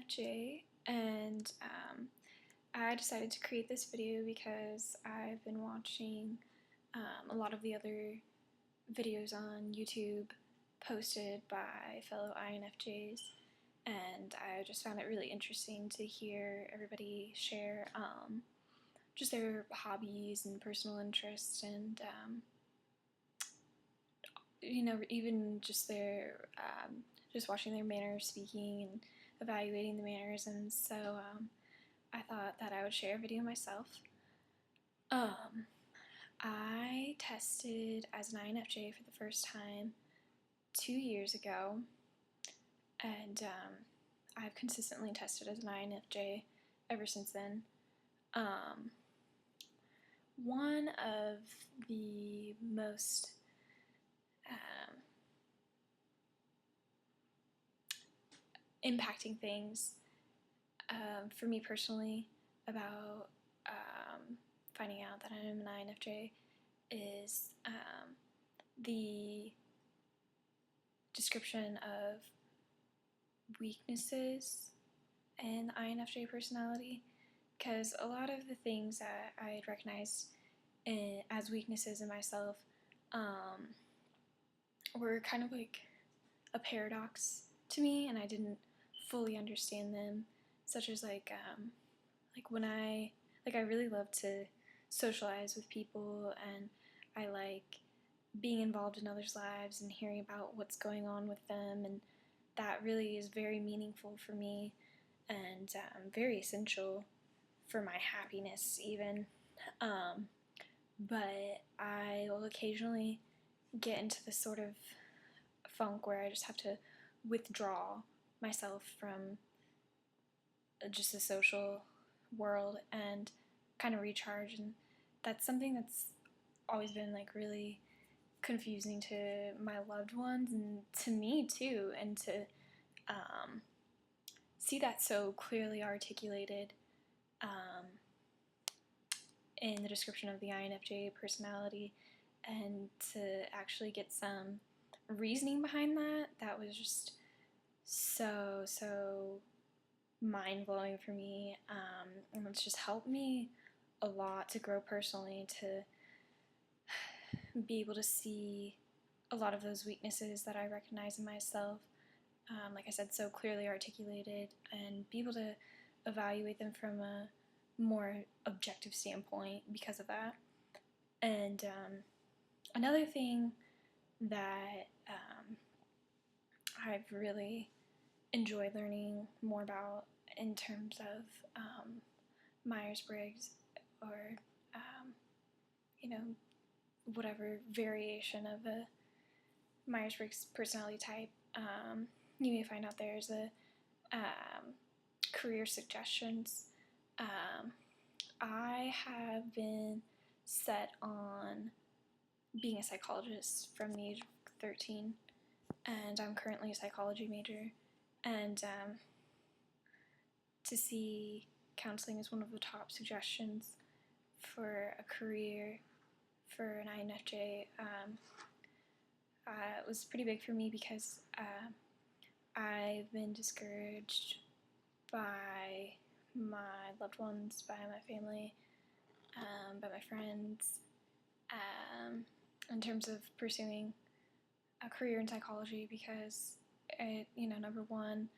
INFJ, and I decided to create this video because I've been watching a lot of the other videos on YouTube posted by fellow INFJs, and I just found it really interesting to hear everybody share just their hobbies and personal interests, and even just their just watching their manner of speaking and evaluating the mannerisms. So I thought that I would share a video myself. I tested as an INFJ for the first time 2 years ago, and I've consistently tested as an INFJ ever since then. One of the most impacting things for me personally about finding out that I'm an INFJ is the description of weaknesses in the INFJ personality, because a lot of the things that I had recognized as weaknesses in myself were kind of like a paradox to me, and I didn't fully understand them, such as like when I really love to socialize with people, and I like being involved in others' lives and hearing about what's going on with them, and that really is very meaningful for me and very essential for my happiness even. But I will occasionally get into this sort of funk where I just have to withdraw myself from just the social world and kind of recharge, and that's something that's always been like really confusing to my loved ones and to me too, and to see that so clearly articulated in the description of the INFJ personality, and to actually get some reasoning behind that was just so mind-blowing for me, and it's just helped me a lot to grow personally, to be able to see a lot of those weaknesses that I recognize in myself, like I said, so clearly articulated, and be able to evaluate them from a more objective standpoint because of that. And another thing that I've really enjoyed learning more about in terms of myers-briggs, or whatever variation of a myers-briggs personality type you may find out there, is a career suggestions. I have been set on being a psychologist from the age of 13, and I'm currently a psychology major, and to see counseling as one of the top suggestions for a career for an INFJ it was pretty big for me, because I've been discouraged by my loved ones, by my family, by my friends, in terms of pursuing a career in psychology, because number one,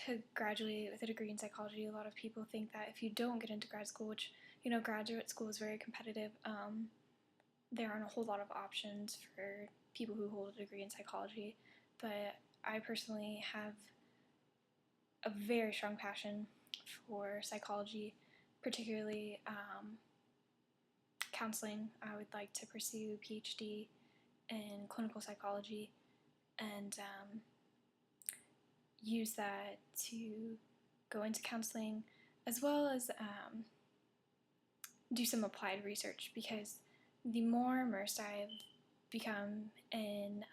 to graduate with a degree in psychology, a lot of people think that if you don't get into grad school, which graduate school is very competitive, there aren't a whole lot of options for people who hold a degree in psychology. But I personally have a very strong passion for psychology, particularly counseling. I would like to pursue a PhD in clinical psychology, and use that to go into counseling, as well as do some applied research, because the more immersed I've become in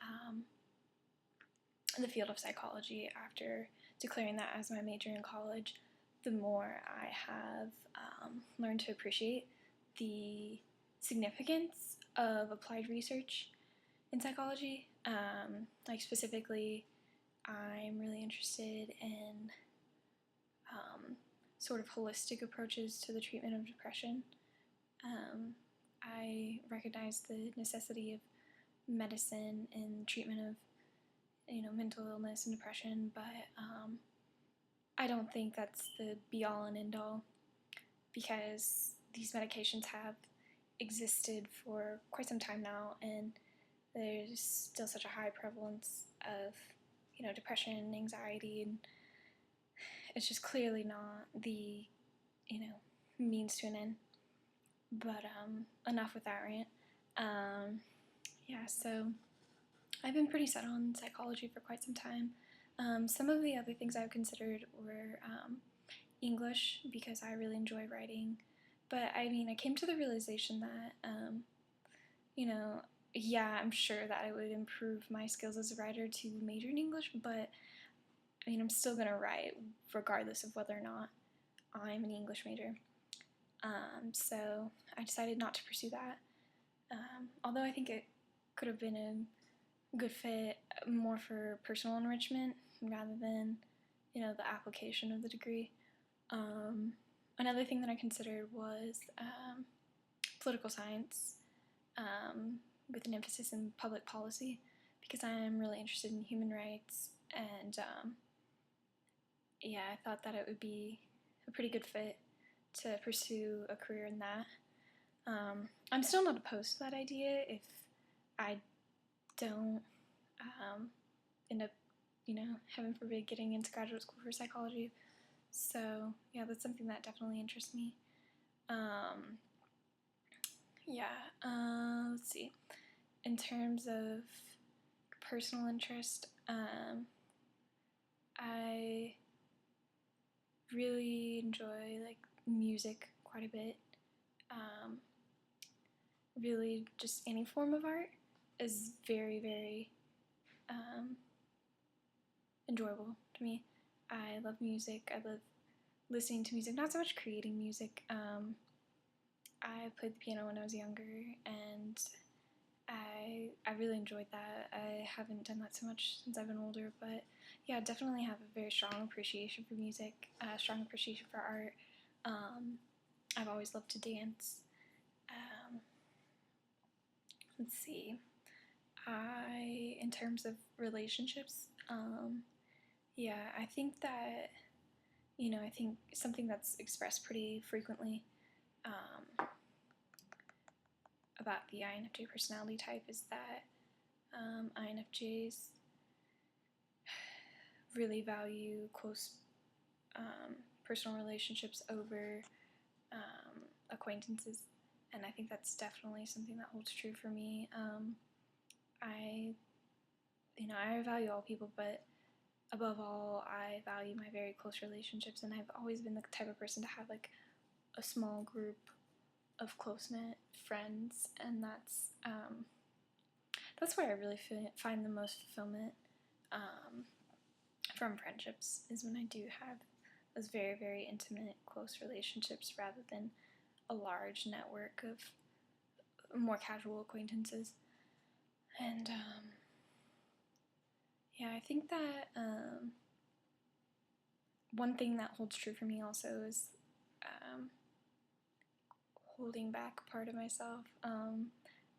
the field of psychology after declaring that as my major in college, the more I have learned to appreciate the significance of applied research in psychology. Like specifically I'm really interested in sort of holistic approaches to the treatment of depression. I recognize the necessity of medicine in treatment of mental illness and depression, but I don't think that's the be-all and end-all, because these medications have existed for quite some time now, and there's still such a high prevalence of depression and anxiety, and it's just clearly not the means to an end. But enough with that rant. Yeah, so I've been pretty set on psychology for quite some time. Some of the other things I've considered were English, because I really enjoy writing. But I mean, I came to the realization that, yeah, I'm sure that it would improve my skills as a writer to major in English, but I mean, I'm still going to write regardless of whether or not I'm an English major. So I decided not to pursue that. Although I think it could have been a good fit more for personal enrichment rather than, the application of the degree. Another thing that I considered was political science, with an emphasis in public policy, because I'm really interested in human rights, and yeah, I thought that it would be a pretty good fit to pursue a career in that. I'm still not opposed to that idea if I don't end up, heaven forbid, getting into graduate school for psychology. So yeah, that's something that definitely interests me. Let's see. In terms of personal interest, I really enjoy music quite a bit. Really, just any form of art is very, very enjoyable to me. I love music. I love listening to music, not so much creating music. I played the piano when I was younger, and I really enjoyed that. I haven't done that so much since I've been older, but yeah, I definitely have a very strong appreciation for music, strong appreciation for art. I've always loved to dance. Let's see. In terms of relationships, yeah, I think that, I think something that's expressed pretty frequently about the INFJ personality type is that INFJs really value close personal relationships over acquaintances, and I think that's definitely something that holds true for me. I value all people, but above all, I value my very close relationships, and I've always been the type of person to have a small group of close-knit friends, and that's where I really find the most fulfillment from friendships, is when I do have those very, very intimate, close relationships rather than a large network of more casual acquaintances. And yeah, I think that one thing that holds true for me also is holding back part of myself.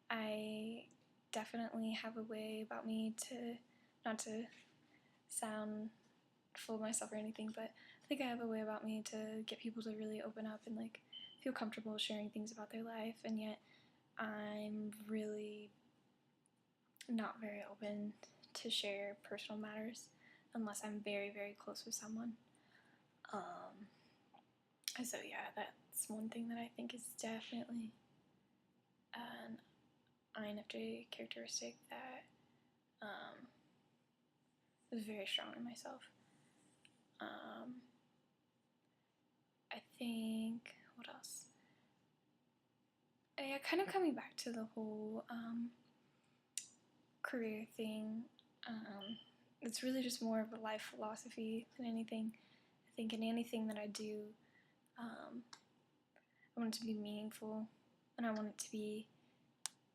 I definitely have a way about me to, not to sound full of myself or anything, but I think I have a way about me to get people to really open up and feel comfortable sharing things about their life, and yet I'm really not very open to share personal matters unless I'm very, very close with someone. So yeah, that's one thing that I think is definitely an INFJ characteristic that is very strong in myself. I think, what else? Yeah, kind of coming back to the whole career thing, it's really just more of a life philosophy than anything. I think in anything that I do, I want it to be meaningful, and I want it to be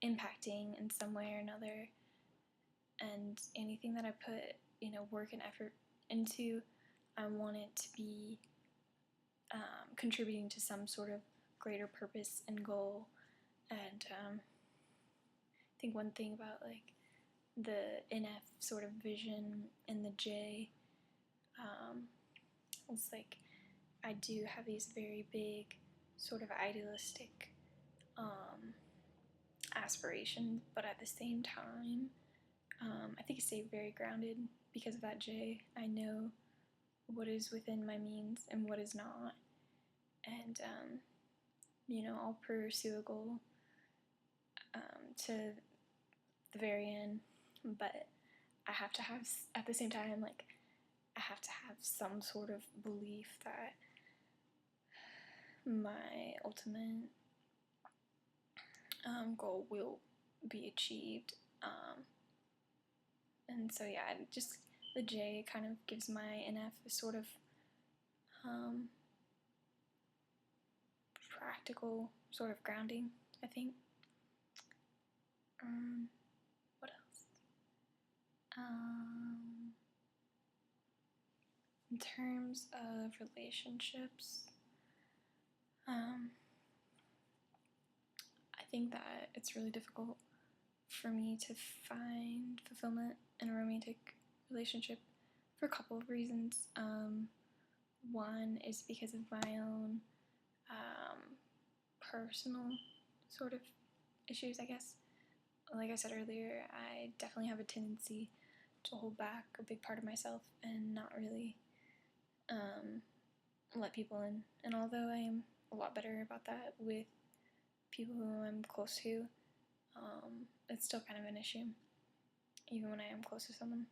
impacting in some way or another. and anything that I put, work and effort into, I want it to be contributing to some sort of greater purpose and goal. And I think one thing about like the NF sort of vision and the J, it's like I do have these very big sort of idealistic aspirations, but at the same time, I think I stay very grounded because of that J. I know what is within my means and what is not, and I'll pursue a goal to the very end, but I have to have, at the same time, like, I have to have some sort of belief that my ultimate goal will be achieved. And so, yeah, just the J kind of gives my NF a sort of practical sort of grounding, I think. What else? In terms of relationships, I think that it's really difficult for me to find fulfillment in a romantic relationship for a couple of reasons. One is because of my own personal sort of issues, I guess. Like I said earlier, I definitely have a tendency to hold back a big part of myself and not really let people in. And although I am a lot better about that with people who I'm close to, it's still kind of an issue, even when I am close to someone.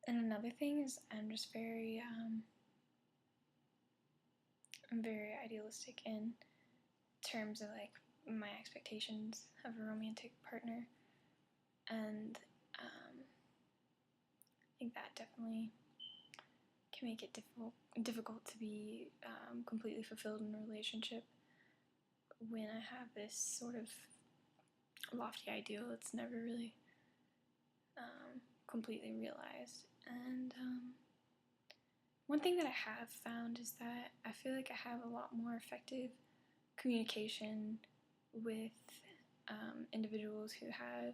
And another thing is I'm just very, I'm very idealistic in terms of like my expectations of a romantic partner, and I think that definitely can make it difficult to be completely fulfilled in a relationship when I have this sort of lofty ideal that's never really completely realized. And one thing that I have found is that I feel like I have a lot more effective communication with individuals who have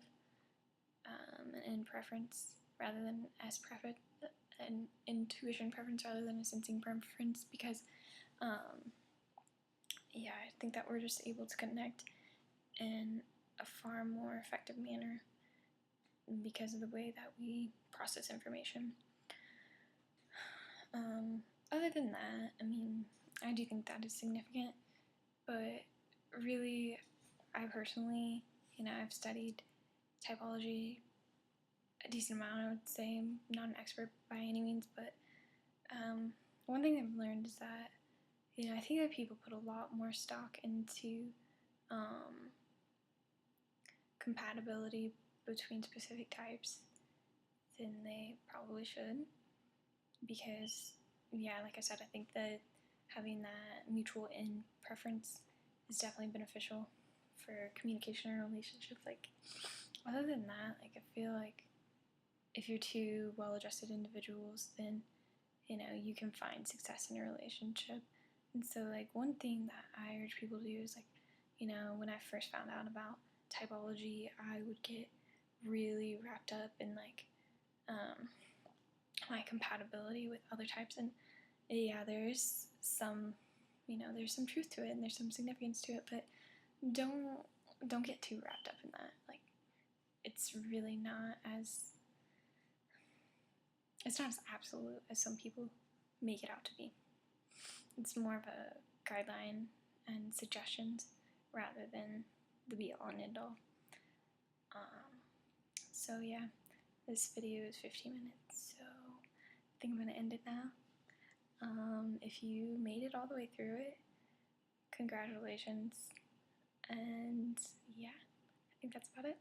an in preference rather than as preference, an intuition preference rather than a sensing preference, because I think that we're just able to connect in a far more effective manner because of the way that we process information. Other than that, I mean, I do think that is significant, but really, I personally, I've studied typology a decent amount, I would say. I'm not an expert by any means, but one thing I've learned is that, I think that people put a lot more stock into compatibility between specific types than they probably should, because, like I said, I think that having that mutual in preference is definitely beneficial for communication and relationships. Like, other than that, like, I feel like if you're two well-adjusted individuals, then, you can find success in a relationship. And so, like, one thing that I urge people to do is, like, when I first found out about typology, I would get really wrapped up in, like, my compatibility with other types. And, there's some, there's some truth to it and there's some significance to it, but don't get too wrapped up in that. Like, it's really not as absolute as some people make it out to be. It's more of a guideline and suggestions rather than the be-all and end-all. So yeah, this video is 15 minutes, so I think I'm going to end it now. If you made it all the way through it, congratulations. And yeah, I think that's about it.